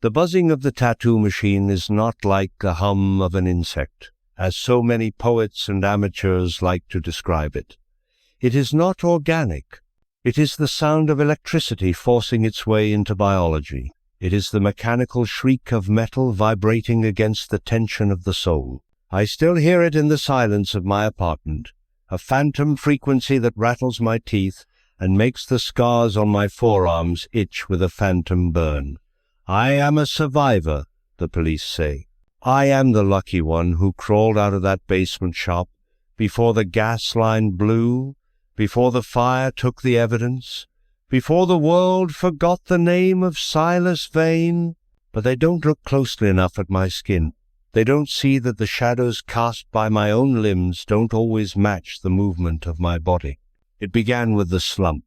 The buzzing of the tattoo machine is not like the hum of an insect, as so many poets and amateurs like to describe it. It is not organic. It is the sound of electricity forcing its way into biology. It is the mechanical shriek of metal vibrating against the tension of the soul. I still hear it in the silence of my apartment, a phantom frequency that rattles my teeth and makes the scars on my forearms itch with a phantom burn. I am a survivor, the police say. I am the lucky one who crawled out of that basement shop before the gas line blew, before the fire took the evidence, before the world forgot the name of Silas Vane. But they don't look closely enough at my skin. They don't see that the shadows cast by my own limbs don't always match the movement of my body. It began with the slump.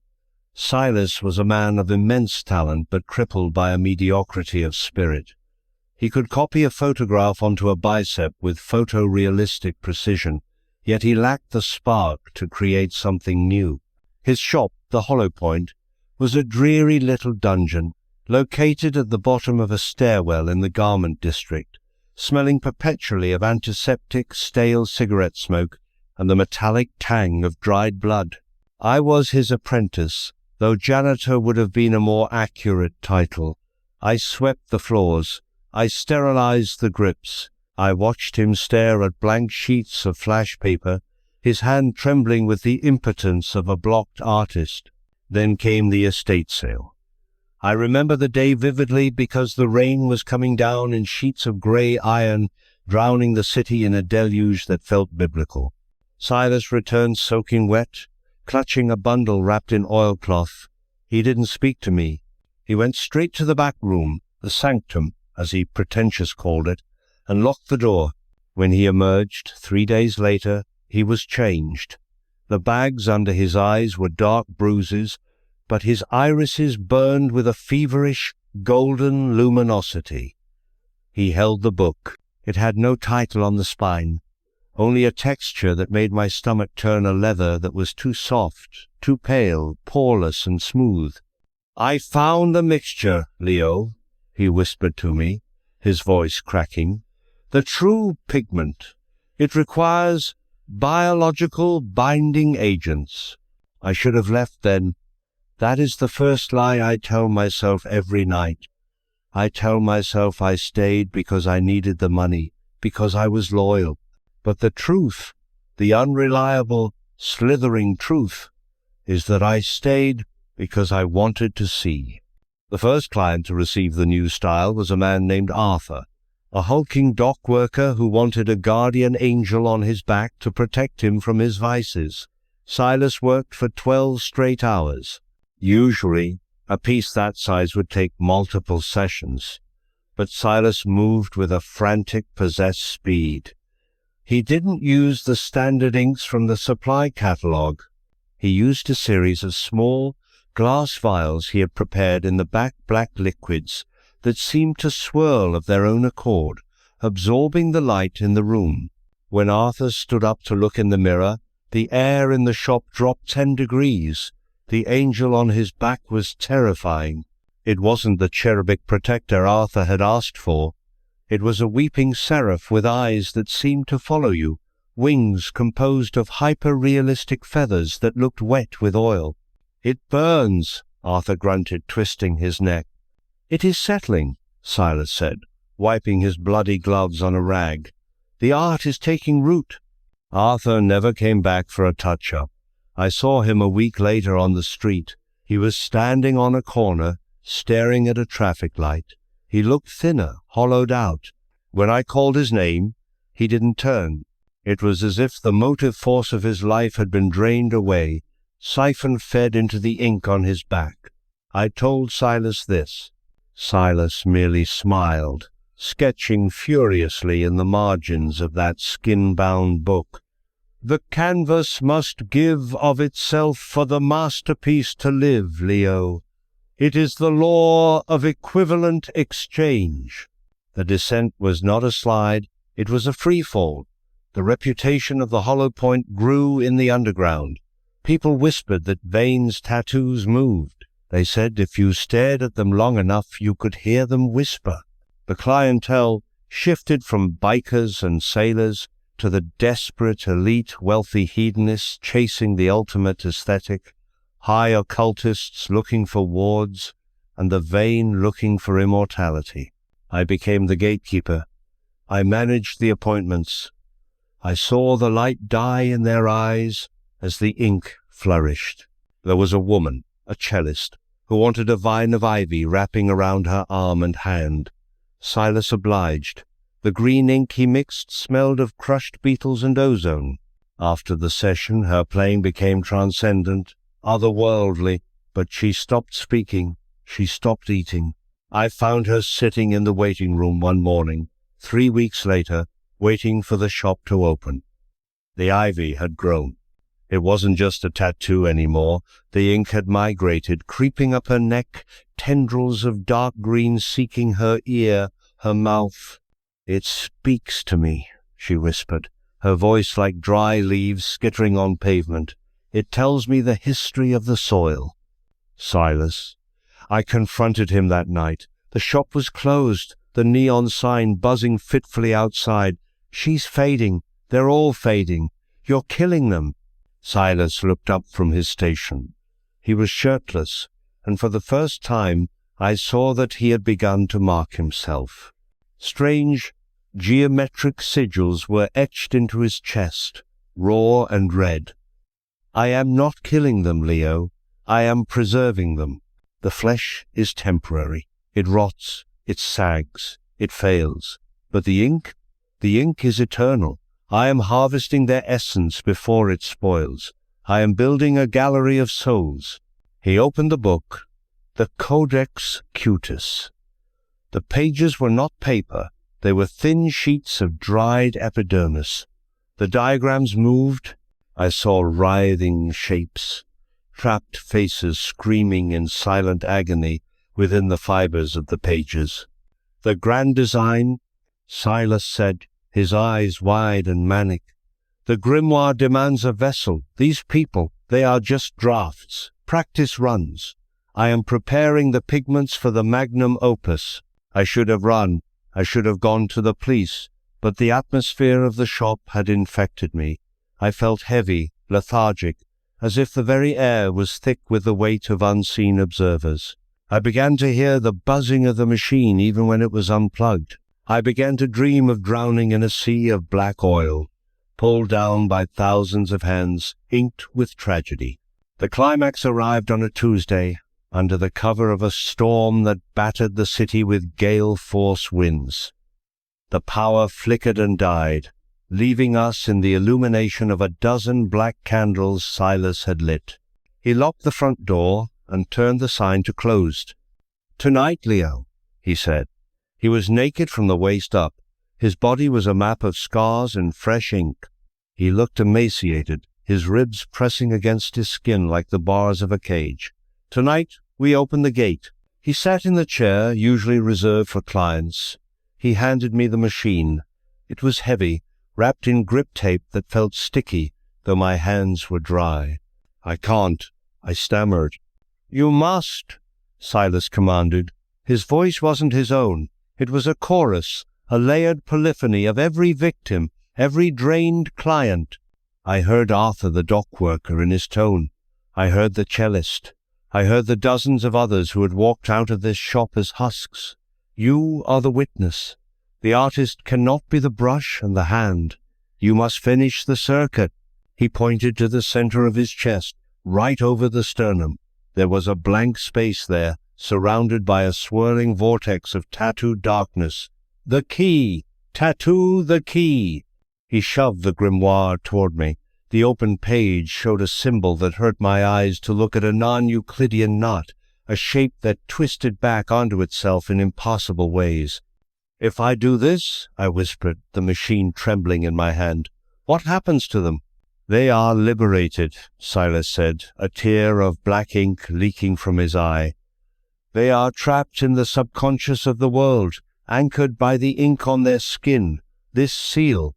Silas was a man of immense talent, but crippled by a mediocrity of spirit. He could copy a photograph onto a bicep with photorealistic precision, yet he lacked the spark to create something new. His shop, the Hollow Point, was a dreary little dungeon, located at the bottom of a stairwell in the garment district, smelling perpetually of antiseptic, stale cigarette smoke and the metallic tang of dried blood. I was his apprentice, though janitor would have been a more accurate title. I swept the floors. I sterilized the grips. I watched him stare at blank sheets of flash paper, his hand trembling with the impotence of a blocked artist. Then came the estate sale. I remember the day vividly because the rain was coming down in sheets of grey iron, drowning the city in a deluge that felt biblical. Silas returned soaking wet, clutching a bundle wrapped in oilcloth. He didn't speak to me. He went straight to the back room, the sanctum, as he pretentious called it, and locked the door. When he emerged, 3 days later, he was changed. The bags under his eyes were dark bruises, but his irises burned with a feverish, golden luminosity. He held the book. It had no title on the spine, only a texture that made my stomach turn a leather that was too soft, too pale, poreless and smooth. "I found the mixture, Leo," he whispered to me, his voice cracking. "The true pigment. It requires biological binding agents." I should have left then. That is the first lie I tell myself every night. I tell myself I stayed because I needed the money, because I was loyal. But the truth, the unreliable, slithering truth, is that I stayed because I wanted to see. The first client to receive the new style was a man named Arthur, a hulking dock worker who wanted a guardian angel on his back to protect him from his vices. Silas worked for 12 straight hours. Usually, a piece that size would take multiple sessions, but Silas moved with a frantic, possessed speed. He didn't use the standard inks from the supply catalogue. He used a series of small, glass vials he had prepared in the back black liquids that seemed to swirl of their own accord, absorbing the light in the room. When Arthur stood up to look in the mirror, the air in the shop dropped 10 degrees. The angel on his back was terrifying. It wasn't the cherubic protector Arthur had asked for. It was a weeping seraph with eyes that seemed to follow you, wings composed of hyper-realistic feathers that looked wet with oil. "It burns," Arthur grunted, twisting his neck. "It is settling," Silas said, wiping his bloody gloves on a rag. "The art is taking root." Arthur never came back for a touch-up. I saw him a week later on the street. He was standing on a corner, staring at a traffic light. He looked thinner, hollowed out. When I called his name, he didn't turn. It was as if the motive force of his life had been drained away, siphon-fed into the ink on his back. I told Silas this. Silas merely smiled, sketching furiously in the margins of that skin-bound book. "The canvas must give of itself for the masterpiece to live, Leo. It is the law of equivalent exchange." The descent was not a slide, it was a free-fall. The reputation of the Hollow Point grew in the underground. People whispered that Vane's tattoos moved. They said if you stared at them long enough, you could hear them whisper. The clientele shifted from bikers and sailors to the desperate, elite, wealthy hedonists chasing the ultimate aesthetic, high occultists looking for wards, and the vain looking for immortality. I became the gatekeeper. I managed the appointments. I saw the light die in their eyes as the ink flourished. There was a woman, a cellist, who wanted a vine of ivy wrapping around her arm and hand. Silas obliged. The green ink he mixed smelled of crushed beetles and ozone. After the session, her playing became transcendent, otherworldly, but she stopped speaking. She stopped eating. I found her sitting in the waiting room one morning, 3 weeks later, waiting for the shop to open. The ivy had grown. It wasn't just a tattoo anymore. The ink had migrated, creeping up her neck, tendrils of dark green seeking her ear, her mouth. "It speaks to me," she whispered, her voice like dry leaves skittering on pavement. "It tells me the history of the soil." Silas. I confronted him that night. The shop was closed, the neon sign buzzing fitfully outside. "She's fading. They're all fading. You're killing them." Silas looked up from his station. He was shirtless, and for the first time I saw that he had begun to mark himself. Strange, geometric sigils were etched into his chest, raw and red. "I am not killing them, Leo. I am preserving them. The flesh is temporary. It rots, it sags, it fails. But the ink is eternal. I am harvesting their essence before it spoils. I am building a gallery of souls." He opened the book, the Codex Cutis. The pages were not paper. They were thin sheets of dried epidermis. The diagrams moved. I saw writhing shapes, trapped faces screaming in silent agony within the fibers of the pages. "The grand design," Silas said, his eyes wide and manic. "The grimoire demands a vessel. These people, they are just drafts, practice runs. I am preparing the pigments for the magnum opus. I should have run. I should have gone to the police, but the atmosphere of the shop had infected me. I felt heavy, lethargic, as if the very air was thick with the weight of unseen observers. I began to hear the buzzing of the machine even when it was unplugged. I began to dream of drowning in a sea of black oil, pulled down by thousands of hands, inked with tragedy. The climax arrived on a Tuesday, under the cover of a storm that battered the city with gale-force winds. The power flickered and died, leaving us in the illumination of a dozen black candles Silas had lit. He locked the front door and turned the sign to closed. "Tonight, Leo," he said. He was naked from the waist up. His body was a map of scars and fresh ink. He looked emaciated, his ribs pressing against his skin like the bars of a cage. "Tonight, we open the gate." He sat in the chair usually reserved for clients. He handed me the machine. It was heavy, wrapped in grip tape that felt sticky, though my hands were dry. "I can't," I stammered. "You must," Silas commanded. His voice wasn't his own. It was a chorus, a layered polyphony of every victim, every drained client. I heard Arthur the dock worker in his tone. I heard the cellist. I heard the dozens of others who had walked out of this shop as husks. You are the witness. The artist cannot be the brush and the hand. You must finish the circuit. He pointed to the center of his chest, right over the sternum. There was a blank space there, surrounded by a swirling vortex of tattooed darkness. "The key! Tattoo the key!" He shoved the grimoire toward me. The open page showed a symbol that hurt my eyes to look at a non-Euclidean knot, a shape that twisted back onto itself in impossible ways. "If I do this," I whispered, the machine trembling in my hand, "what happens to them?" "They are liberated," Silas said, a tear of black ink leaking from his eye. "They are trapped in the subconscious of the world, anchored by the ink on their skin. This seal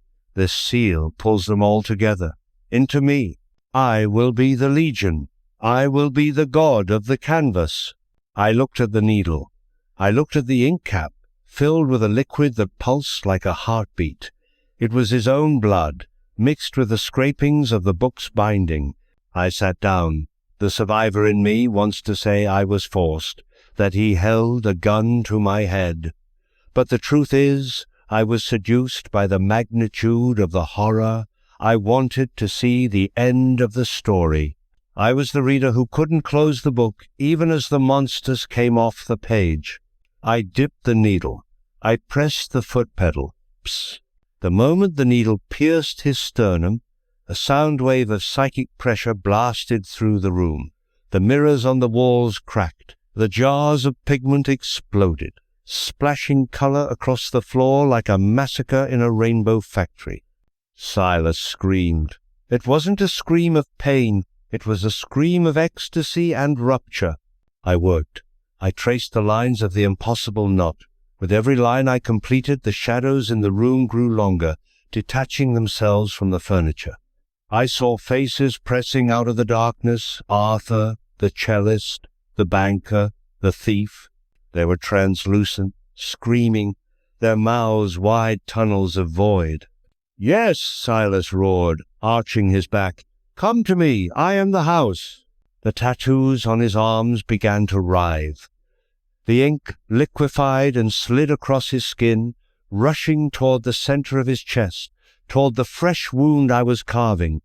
pulls them all together. Into me. I will be the legion. I will be the god of the canvas. I looked at the needle. I looked at the ink cap, filled with a liquid that pulsed like a heartbeat. It was his own blood, mixed with the scrapings of the book's binding. I sat down. The survivor in me wants to say I was forced, that he held a gun to my head. But the truth is, I was seduced by the magnitude of the horror. I wanted to see the end of the story. I was the reader who couldn't close the book even as the monsters came off the page. I dipped the needle. I pressed the foot pedal. Psst. The moment the needle pierced his sternum, a sound wave of psychic pressure blasted through the room. The mirrors on the walls cracked. The jars of pigment exploded, splashing color across the floor like a massacre in a rainbow factory. Silas screamed. It wasn't a scream of pain. It was a scream of ecstasy and rupture. I worked. I traced the lines of the impossible knot. With every line I completed, the shadows in the room grew longer, detaching themselves from the furniture. I saw faces pressing out of the darkness, Arthur, the cellist, the banker, the thief. They were translucent, screaming, their mouths wide tunnels of void. "Yes," Silas roared, arching his back. "Come to me, I am the house." The tattoos on his arms began to writhe. The ink liquefied and slid across his skin, rushing toward the center of his chest, toward the fresh wound I was carving.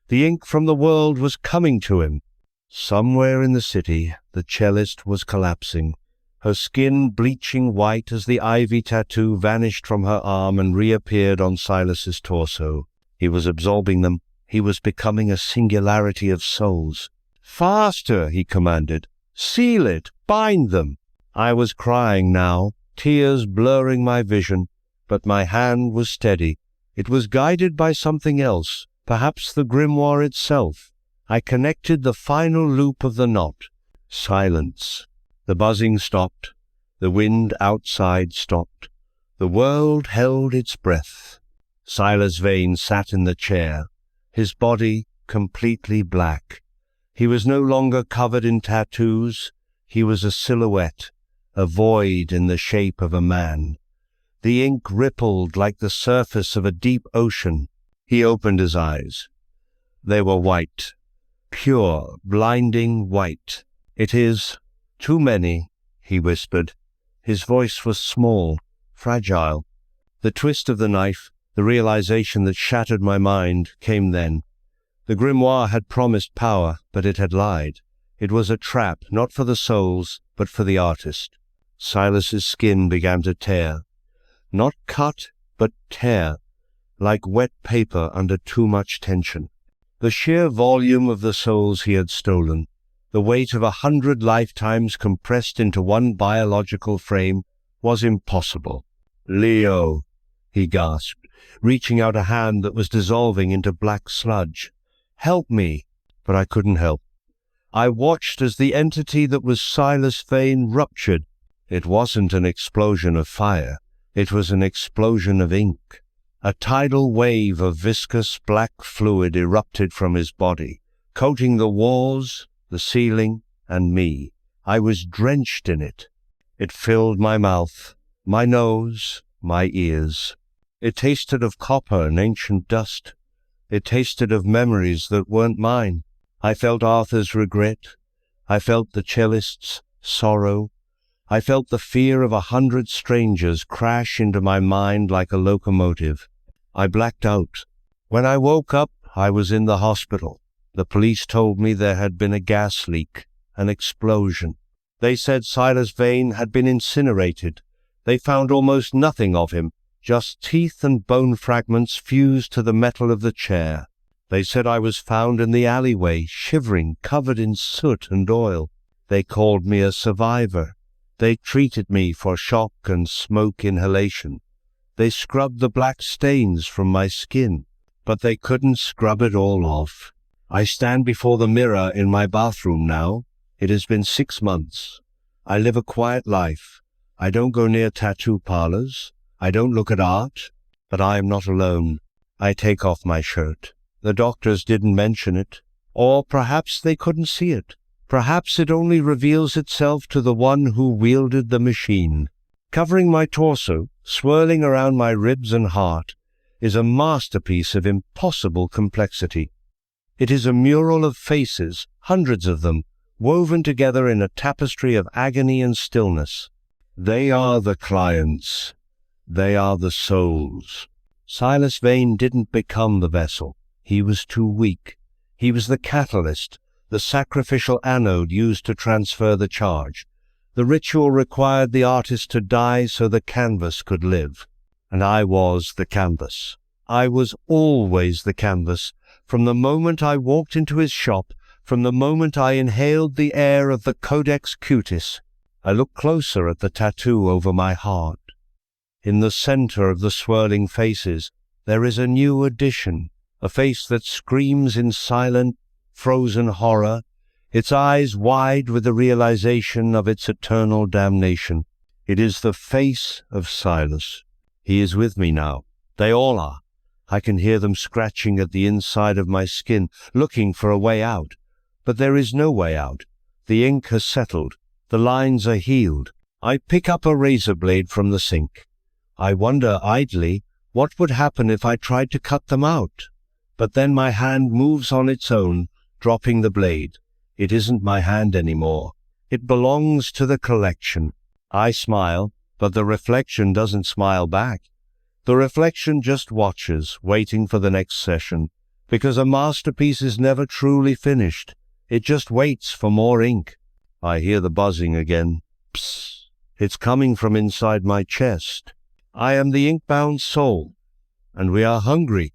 The ink from the world was coming to him. Somewhere in the city, the cellist was collapsing, her skin bleaching white as the ivy tattoo vanished from her arm and reappeared on Silas's torso. He was absorbing them. He was becoming a singularity of souls. "Faster," he commanded. "Seal it. Bind them." I was crying now, tears blurring my vision, but my hand was steady. It was guided by something else, perhaps the grimoire itself. I connected the final loop of the knot. Silence. The buzzing stopped. The wind outside stopped. The world held its breath. Silas Vane sat in the chair, his body completely black. He was no longer covered in tattoos. He was a silhouette, a void in the shape of a man. The ink rippled like the surface of a deep ocean. He opened his eyes. They were white. Pure, blinding white. "It is too many," he whispered. His voice was small, fragile. The twist of the knife, the realization that shattered my mind, came then. The grimoire had promised power, but it had lied. It was a trap, not for the souls, but for the artist. Silas's skin began to tear. Not cut, but tear, like wet paper under too much tension. The sheer volume of the souls he had stolen, the weight of 100 lifetimes compressed into one biological frame, was impossible. "Leo," he gasped, reaching out a hand that was dissolving into black sludge. "Help me." But I couldn't help. I watched as the entity that was Silas Vane ruptured. It wasn't an explosion of fire. It was an explosion of ink. A tidal wave of viscous black fluid erupted from his body, coating the walls, the ceiling, and me. I was drenched in it. It filled my mouth, my nose, my ears. It tasted of copper and ancient dust. It tasted of memories that weren't mine. I felt Arthur's regret. I felt the cellist's sorrow. I felt the fear of 100 strangers crash into my mind like a locomotive. I blacked out. When I woke up, I was in the hospital. The police told me there had been a gas leak, an explosion. They said Silas Vane had been incinerated. They found almost nothing of him, just teeth and bone fragments fused to the metal of the chair. They said I was found in the alleyway, shivering, covered in soot and oil. They called me a survivor. They treated me for shock and smoke inhalation. They scrubbed the black stains from my skin, but they couldn't scrub it all off. I stand before the mirror in my bathroom now. It has been 6 months. I live a quiet life. I don't go near tattoo parlors. I don't look at art. But I am not alone. I take off my shirt. The doctors didn't mention it. Or perhaps they couldn't see it. Perhaps it only reveals itself to the one who wielded the machine. Covering my torso, swirling around my ribs and heart, is a masterpiece of impossible complexity. It is a mural of faces, hundreds of them, woven together in a tapestry of agony and stillness. They are the clients. They are the souls. Silas Vane didn't become the vessel. He was too weak. He was the catalyst, the sacrificial anode used to transfer the charge. The ritual required the artist to die so the canvas could live. And I was the canvas. I was always the canvas, from the moment I walked into his shop, from the moment I inhaled the air of the Codex Cutis. I looked closer at the tattoo over my heart. In the center of the swirling faces, there is a new addition, a face that screams in silent, frozen horror, its eyes wide with the realization of its eternal damnation. It is the face of Silas. He is with me now. They all are. I can hear them scratching at the inside of my skin, looking for a way out. But there is no way out. The ink has settled. The lines are healed. I pick up a razor blade from the sink. I wonder idly what would happen if I tried to cut them out. But then my hand moves on its own, dropping the blade. It isn't my hand anymore. It belongs to the collection. I smile, but the reflection doesn't smile back. The reflection just watches, waiting for the next session, because a masterpiece is never truly finished. It just waits for more ink. I hear the buzzing again. Psst. It's coming from inside my chest. I am the Inkbound Soul, and we are hungry.